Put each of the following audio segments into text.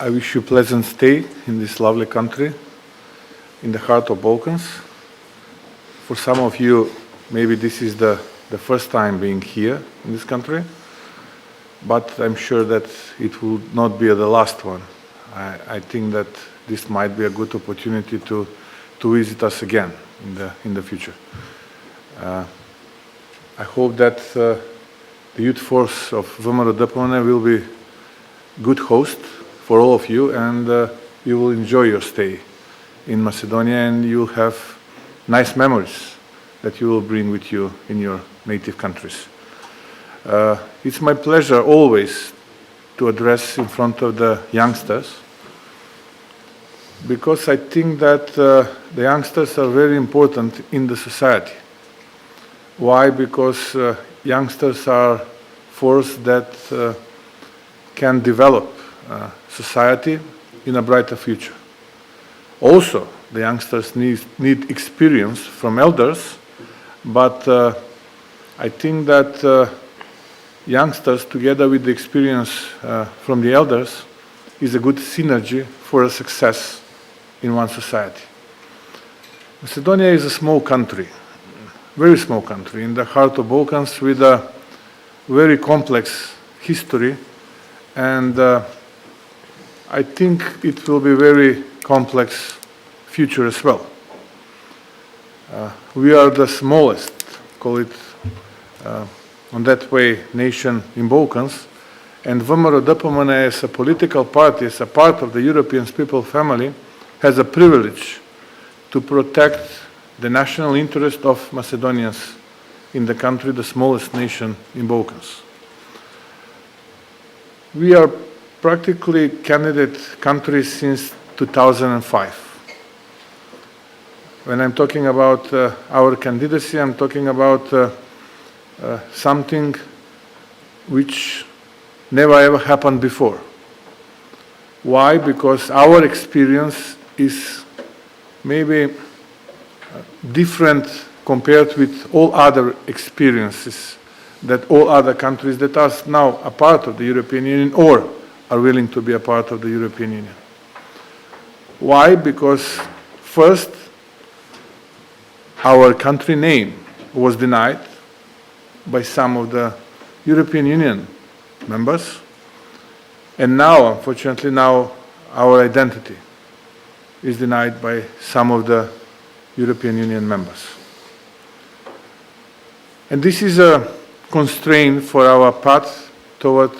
I wish you a pleasant stay in this lovely country, in the heart of Balkans. For some of you, maybe this is the first time being here in this country, but I'm sure that it will not be the last one. I think that this might be a good opportunity to visit us again in the future. I hope that the youth force of VMRO-DPMNE will be good host for all of you, and you will enjoy your stay in Macedonia, and you'll have nice memories that you will bring with you in your native countries. It's my pleasure always to address in front of the youngsters, because I think that the youngsters are very important in the society. Why? Because youngsters are force that can develop society in a brighter future. Also, the youngsters need experience from elders, but I think that youngsters, together with the experience from the elders, is a good synergy for a success in one society. Macedonia is a small country, very small country, in the heart of Balkans, with a very complex history, and I think it will be very complex future as well. We are the smallest, call it on that way, nation in Balkans, and VMRO-DPMNE as a political party, as a part of the European people family, has a privilege to protect the national interest of Macedonians in the country, the smallest nation in Balkans. We are practically candidate country since 2005. When I'm talking about our candidacy, I'm talking about something which never ever happened before. Why? Because our experience is maybe different compared with all other experiences that all other countries that are now a part of the European Union or are willing to be a part of the European Union. Why? Because first, our country name was denied by some of the European Union members, and now, unfortunately, now our identity is denied by some of the European Union members. And this is a constraint for our path toward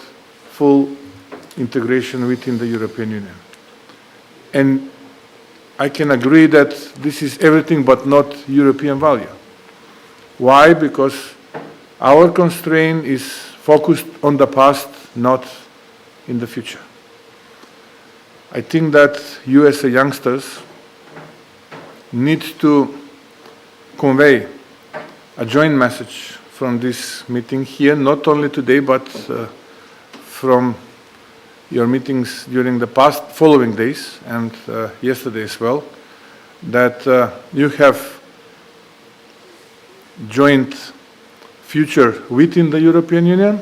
full integration within the European Union. And I can agree that this is everything but not European value. Why? Because our constraint is focused on the past, not in the future. I think that you as youngsters need to convey a joint message from this meeting here, not only today, but from your meetings during the past following days and yesterday as well, that you have joint future within the European Union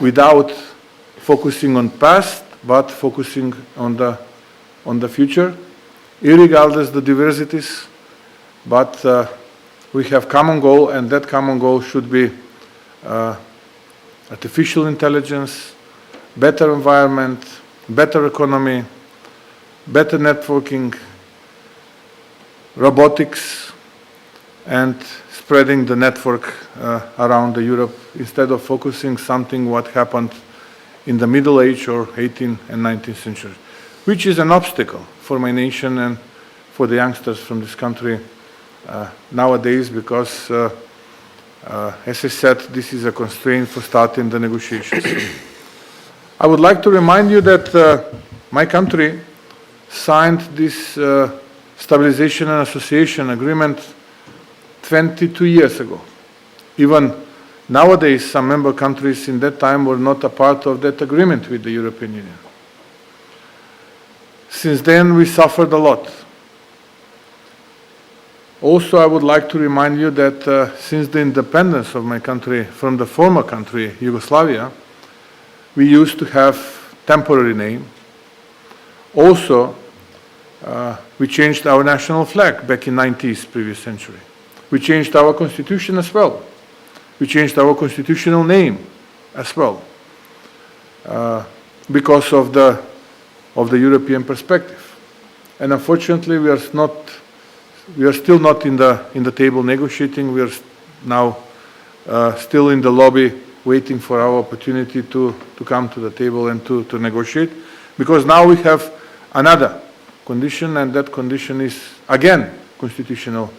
without focusing on past, but focusing on the future, irregardless the diversities, but we have common goal, and that common goal should be artificial intelligence, better environment, better economy, better networking, robotics, and spreading the network around Europe instead of focusing something what happened in the Middle Age or 18th and 19th century, which is an obstacle for my nation and for the youngsters from this country nowadays, because, as I said, this is a constraint for starting the negotiations. I would like to remind you that my country signed this Stabilization and Association Agreement 22 years ago. Even nowadays, some member countries in that time were not a part of that agreement with the European Union. Since then, we suffered a lot. Also, I would like to remind you that since the independence of my country from the former country, Yugoslavia, we used to have temporary name, Also, we changed our national flag back in 90s, previous century. We changed our constitution as well. We changed our constitutional name as well, because of the European perspective. And unfortunately, we are still not in the table negotiating. We are now still in the lobby waiting for our opportunity to come to the table and to negotiate, because now we have another condition, and that condition is again constitutional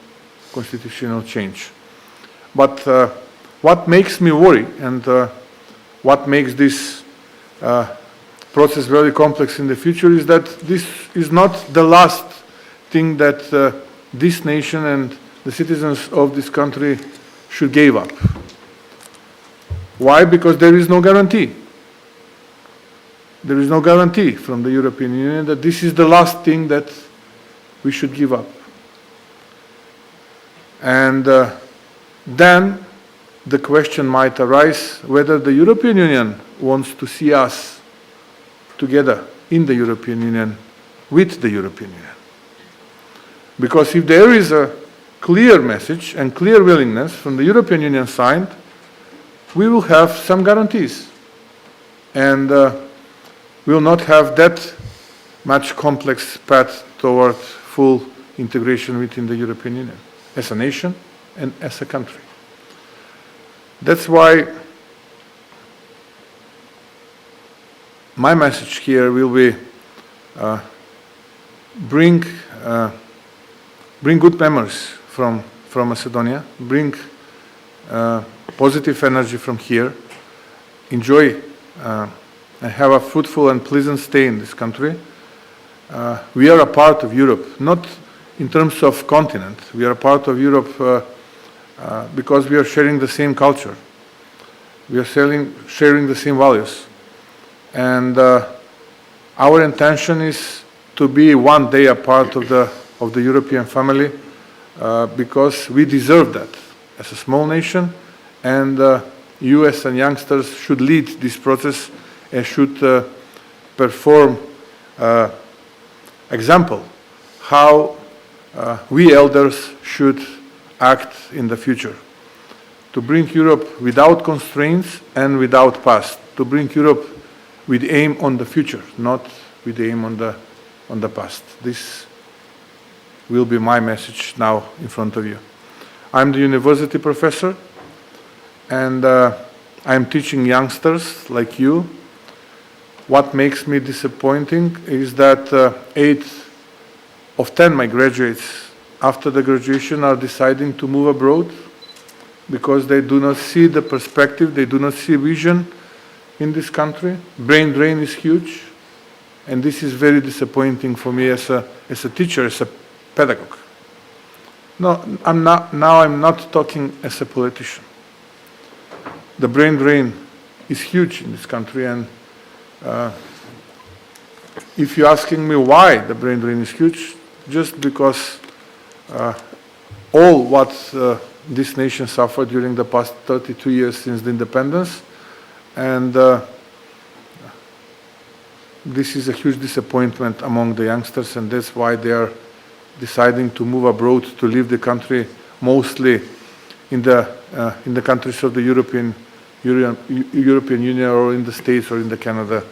change. But what makes me worry, and what makes this process very complex in the future, is that this is not the last thing that this nation and the citizens of this country should give up. Why? Because there is no guarantee. There is no guarantee from the European Union that this is the last thing that we should give up. And then the question might arise whether the European Union wants to see us together in the European Union with the European Union. Because if there is a clear message and clear willingness from the European Union side, we will have some guarantees. And we will not have that much complex path toward full integration within the European Union, as a nation and as a country. That's why my message here will be bring good memories from Macedonia, bring positive energy from here, enjoy and have a fruitful and pleasant stay in this country. We are a part of Europe, not in terms of continent. We are a part of Europe because we are sharing the same culture. We are sharing the same values. And our intention is to be one day a part of the European family, because we deserve that as a small nation, and you as youngsters should lead this process and should perform example how we elders should act in the future, to bring Europe without constraints and without past, to bring Europe with aim on the future, not with aim on the past. This will be my message now in front of you. I'm the university professor, and I'm teaching youngsters like you. What makes me disappointing is that 8 of 10 my graduates after the graduation are deciding to move abroad because they do not see the perspective, they do not see vision in this country. Brain drain is huge, and this is very disappointing for me as a teacher, as a pedagogue. No, I'm not talking as a politician. The brain drain is huge in this country, and if you're asking me why the brain drain is huge, just because all what this nation suffered during the past 32 years since the independence, and this is a huge disappointment among the youngsters, and that's why they are deciding to move abroad, to leave the country, mostly in the countries of the European Union, or in the States, or in the Canada,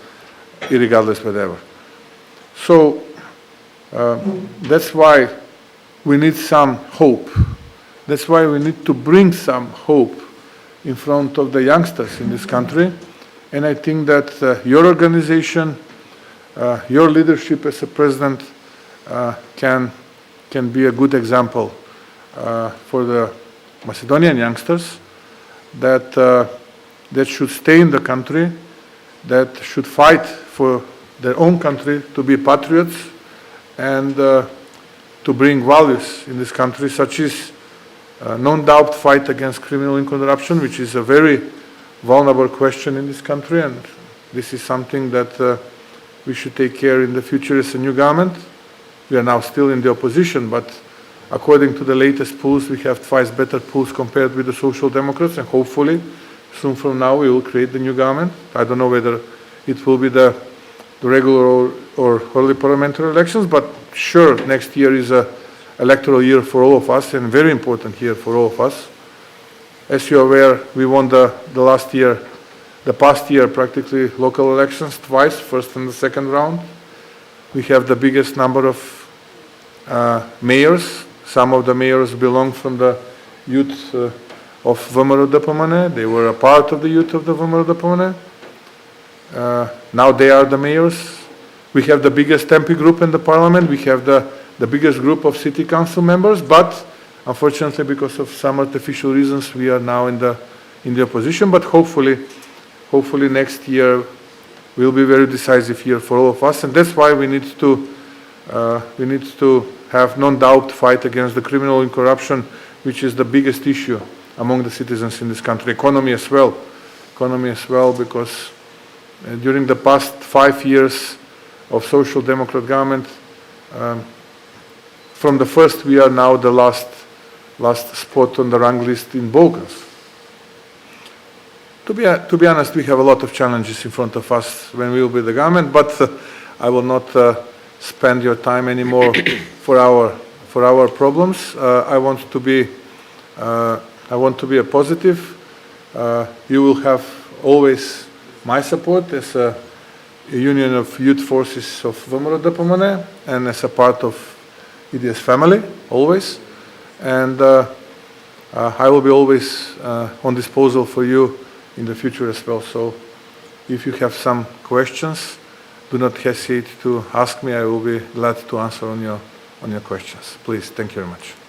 irregardless, whatever. So that's why we need some hope. That's why we need to bring some hope in front of the youngsters in this country. And I think that your organization, your leadership as a president can be a good example for the Macedonian youngsters that should stay in the country, that should fight for their own country, to be patriots, and to bring values in this country, such as non-doubt fight against criminal and corruption, which is a very vulnerable question in this country, and this is something that we should take care in the future as a new government. We are now still in the opposition, but according to the latest polls, we have twice better polls compared with the Social Democrats, and hopefully soon from now we will create the new government. I don't know whether it will be the regular or or early parliamentary elections, but sure, next year is a electoral year for all of us and very important year for all of us. As you're aware, we won the past year practically local elections twice, first and the second round. We have the biggest number of mayors. Some of the mayors belong from the youth of VMRO-DPMNE. They were a part of the youth of the VMRO-DPMNE. Now they are the mayors. We have the biggest MP group in the parliament. We have the biggest group of city council members, but unfortunately, because of some artificial reasons, we are now in the opposition. But hopefully next year will be a very decisive year for all of us, and that's why we need to have non-doubt fight against the criminal and corruption, which is the biggest issue among the citizens in this country. Economy as well, because during the past 5 years of social democrat government, from the first we are now the last spot on the rang list in Balkans. To be honest, we have a lot of challenges in front of us when we will be the government, but I will not spend your time anymore for our problems. I want to be a positive. You will have always my support as a union of youth forces of VMRO-DPMNE and as a part of EDS family, always. And I will be always on disposal for you in the future as well. So if you have some questions, do not hesitate to ask me. I will be glad to answer on your questions. Please, thank you very much.